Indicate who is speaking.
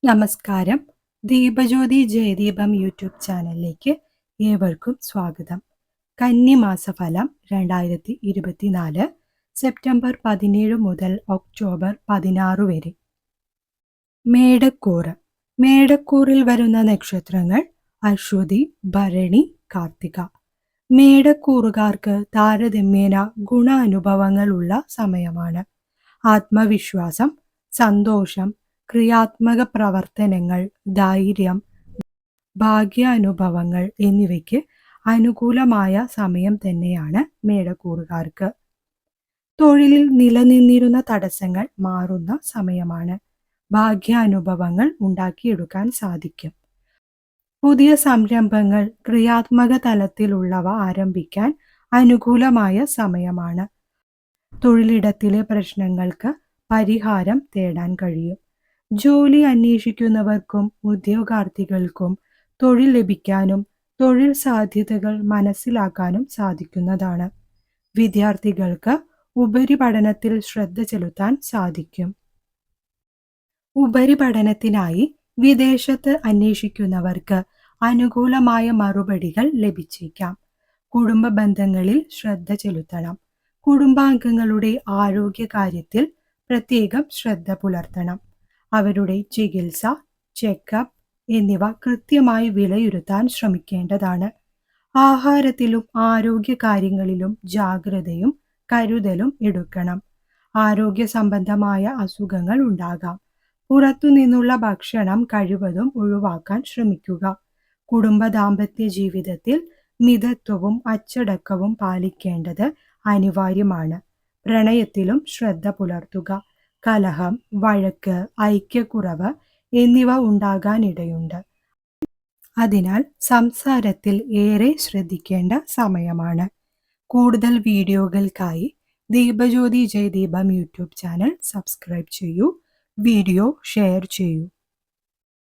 Speaker 1: നമസ്കാരം. ദീപജ്യോതി ജയദീപം യൂട്യൂബ് ചാനലിലേക്ക് ഏവർക്കും സ്വാഗതം. കന്നിമാസഫലം 2024 സെപ്റ്റംബർ 17 മുതൽ ഒക്ടോബർ 16 വരെ. മേടക്കൂറ്. മേടക്കൂറിൽ വരുന്ന നക്ഷത്രങ്ങൾ അശ്വതി, ഭരണി, കാർത്തിക. മേടക്കൂറുകാർക്ക് താരതമ്യേന ഗുണാനുഭവങ്ങളുള്ള സമയമാണ്. ആത്മവിശ്വാസം, സന്തോഷം, ക്രിയാത്മക പ്രവർത്തനങ്ങൾ, ധൈര്യം, ഭാഗ്യാനുഭവങ്ങൾ എന്നിവയ്ക്ക് അനുകൂലമായ സമയം തന്നെയാണ് മേടക്കൂറുകാർക്ക്. തൊഴിലിൽ നിലനിന്നിരുന്ന തടസ്സങ്ങൾ മാറുന്ന സമയമാണ്. ഭാഗ്യാനുഭവങ്ങൾ ഉണ്ടാക്കിയെടുക്കാൻ സാധിക്കും. പുതിയ സംരംഭങ്ങൾ, ക്രിയാത്മക തലത്തിലുള്ളവ ആരംഭിക്കാൻ അനുകൂലമായ സമയമാണ്. തൊഴിലിടത്തിലെ പ്രശ്നങ്ങൾക്ക് പരിഹാരം തേടാൻ കഴിയും. ജോലി അന്വേഷിക്കുന്നവർക്കും ഉദ്യോഗാർത്ഥികൾക്കും തൊഴിൽ ലഭിക്കാനും തൊഴിൽ സാധ്യതകൾ മനസ്സിലാക്കാനും സാധിക്കുന്നതാണ്. വിദ്യാർത്ഥികൾക്ക് ഉപരിപഠനത്തിൽ ശ്രദ്ധ ചെലുത്താൻ സാധിക്കും. ഉപരിപഠനത്തിനായി വിദേശത്ത് അന്വേഷിക്കുന്നവർക്ക് അനുകൂലമായ മറുപടികൾ ലഭിച്ചേക്കാം. കുടുംബ ബന്ധങ്ങളിൽ ശ്രദ്ധ ചെലുത്തണം. കുടുംബാംഗങ്ങളുടെ ആരോഗ്യകാര്യത്തിൽ പ്രത്യേകം ശ്രദ്ധ പുലർത്തണം. അവരുടെ ചികിത്സ, ചെക്കപ്പ് എന്നിവ കൃത്യമായി വിലയിരുത്താൻ ശ്രമിക്കേണ്ടതാണ്. ആഹാരത്തിലും ആരോഗ്യകാര്യങ്ങളിലും ജാഗ്രതയും കരുതലും എടുക്കണം. ആരോഗ്യ സംബന്ധമായ അസുഖങ്ങൾ ഉണ്ടാകാം. പുറത്തുനിന്നുള്ള ഭക്ഷണം കഴിവതും ഒഴിവാക്കാൻ ശ്രമിക്കുക. കുടുംബ ദാമ്പത്യ ജീവിതത്തിൽ മിതത്വവും അച്ചടക്കവും പാലിക്കേണ്ടത് അനിവാര്യമാണ്. പ്രണയത്തിലും ശ്രദ്ധ പുലർത്തുക. കലഹം, വഴക്ക്, ഐക്യക്കുറവ് എന്നിവ ഉണ്ടാകാനിടയുണ്ട്. അതിനാൽ സംസാരത്തിൽ ഏറെ ശ്രദ്ധിക്കേണ്ട സമയമാണ്. കൂടുതൽ വീഡിയോകൾക്കായി Deepajyothi Jayadeepam YouTube channel subscribe ചെയ്യൂ. വീഡിയോ ഷെയർ ചെയ്യൂ.